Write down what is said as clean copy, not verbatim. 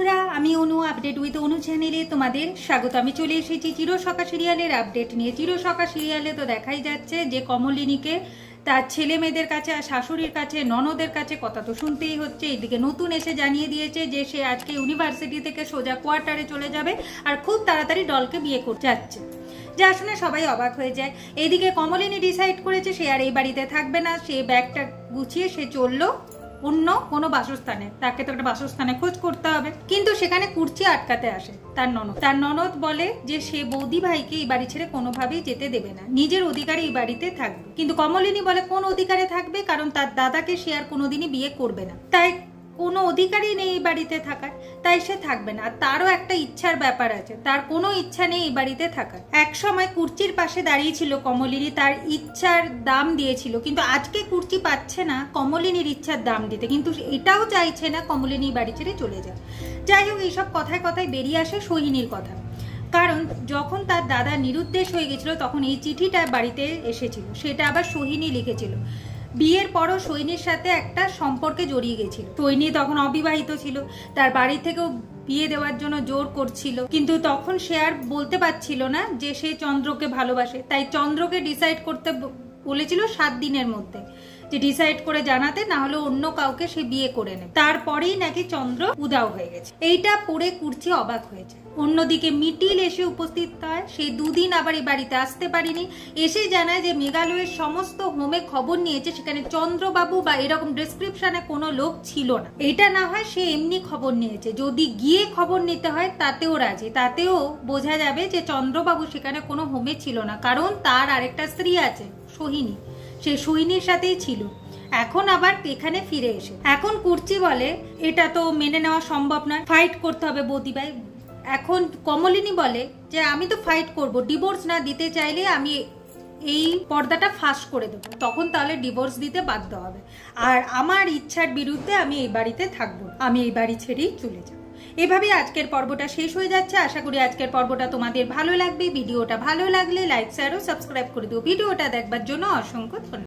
বন্ধুরা, আমি অনু update with অনু চ্যানেলে তোমাদের স্বাগত। আমি চলে এসেছি চিরসখা সিরিয়ালের আপডেট নিয়ে। চিরসখা সিরিয়ালে তো দেখাই যাচ্ছে যে কমলিনীকে তার ছেলে মেয়েদের কাছে, শাশুড়ির কাছে, ননদের কাছে কথা তো শুনতেই হচ্ছে। এইদিকে নতুন এসে জানিয়ে দিয়েছে যে সে আজকে ইউনিভার্সিটি থেকে সোজা কোয়ার্টারে চলে যাবে আর খুব তাড়াতাড়ি ডলকে বিয়ে করতে যাচ্ছে, যা শুনে সবাই অবাক হয়ে যায়। এইদিকে কমলিনী ডিসাইড করেছে সে আর এই বাড়িতে থাকবে না। সে ব্যাগটা গুছিয়ে সে চললো অন্য কোনো বাসস্থানে। তাকে তো একটা বাসস্থানে খোঁজ করতে হবে, কিন্তু সেখানে কুর্চি আটকাতে আসে তার ননদ বলে যে সে বৌদি ভাইকে এই বাড়ি ছেড়ে কোনোভাবেই যেতে দেবে না, নিজের অধিকারে এই বাড়িতে থাকবে। কিন্তু কমলিনী বলে কোন অধিকারে থাকবে, কারণ তার দাদাকে সে আর কোনোদিনই বিয়ে করবে না, তাই কোনো অধিকারই নেই এই বাড়িতে থাকার, তাই সে থাকবে না। আর তারও একটা ইচ্ছার ব্যাপার আছে, তার কোনো ইচ্ছা নেই এই বাড়িতে থাকার। এক সময় কুর্চির পাশে দাঁড়িয়েছিল কমলিনী, তার ইচ্ছার দাম দিয়েছিল, কিন্তু আজকে কুর্চি পাচ্ছে না কমলিনীর ইচ্ছার দাম দিতে, কিন্তু এটাও চাইছে না কমলিনী বাড়ি ছেড়ে চলে যায়। যাই হোক, এইসব কথায় কথায় বেরিয়ে আসে সোহিনীর কথা। কারণ যখন তার দাদা নিরুদ্দেশ হয়ে গেছিল তখন এই চিঠিটা বাড়িতে এসেছিল, সেটা আবার সোহিনী লিখেছিল। বিয়ের পরও সৈনীর সাথে একটা সম্পর্কে জড়িয়ে গেছিল। সৈনী তখন অবিবাহিত ছিল, তার বাড়ি থেকেও বিয়ে দেওয়ার জন্য জোর করছিল, কিন্তু তখন সে আর বলতে পারছিল না যে সে চন্দ্রকে ভালোবাসে। তাই চন্দ্রকে ডিসাইড করতে বলেছিল 7 দিনের মধ্যে, যে ডিসাইড করে জানাতে, না হলে অন্য কাউকে সে বিয়ে করে নেবে। তারপরেই নাকি চন্দ্র উদাও হয়ে গেছে। এইটা পড়ে কুর্চি অবাক হয়েছে। অন্যদিকে মিটিল এসে উপস্থিত হয়। সেই 2 দিন আবার এই বাড়িতে আসতে পারিনি। এসে জানায় যে মেঘালয়ের সমস্ত হোমে খবর নিয়েছে, সেখানে চন্দ্রবাবু বা এরকম ডেসক্রিপশনে কোনো লোক ছিল না। এটা না হয় সে এমনি খবর নিয়েছে, যদি গিয়ে খবর নিতে হয় তাতেও রাজি। তাতেও বোঝা যাবে যে চন্দ্রবাবু সেখানে কোনো হোমে ছিল না, কারণ তার আরেকটা স্ত্রী আছে সোহিনী, সে সোহিনীর সাথেই ছিল। এখন আবার এখানে ফিরে এসে এখন কুর্চি বলে এটা তো মেনে নেওয়া সম্ভব নয়, ফাইট করতে হবে বৌদি ভাই। এখন কমলিনী বলে যে আমি তো ফাইট করব, ডিভোর্স না দিতে চাইলে আমি এই পর্দাটা ফাঁস করে দেবো, তখন তাহলে ডিভোর্স দিতে বাধ্য হবে। আর আমার ইচ্ছার বিরুদ্ধে আমি এই বাড়িতে থাকবো, আমি এই বাড়ি ছেড়েই চলে যাব। এভাবেই আজকের পর্বটা শেষ হয়ে যাচ্ছে। আশা করি আজকের পর্বটা তোমাদের ভালো লাগবে। ভিডিওটা ভালো লাগলে লাইক, শেয়ার ও সাবস্ক্রাইব করে দিও। ভিডিওটা দেখবার জন্য অসংখ্য ধন্যবাদ।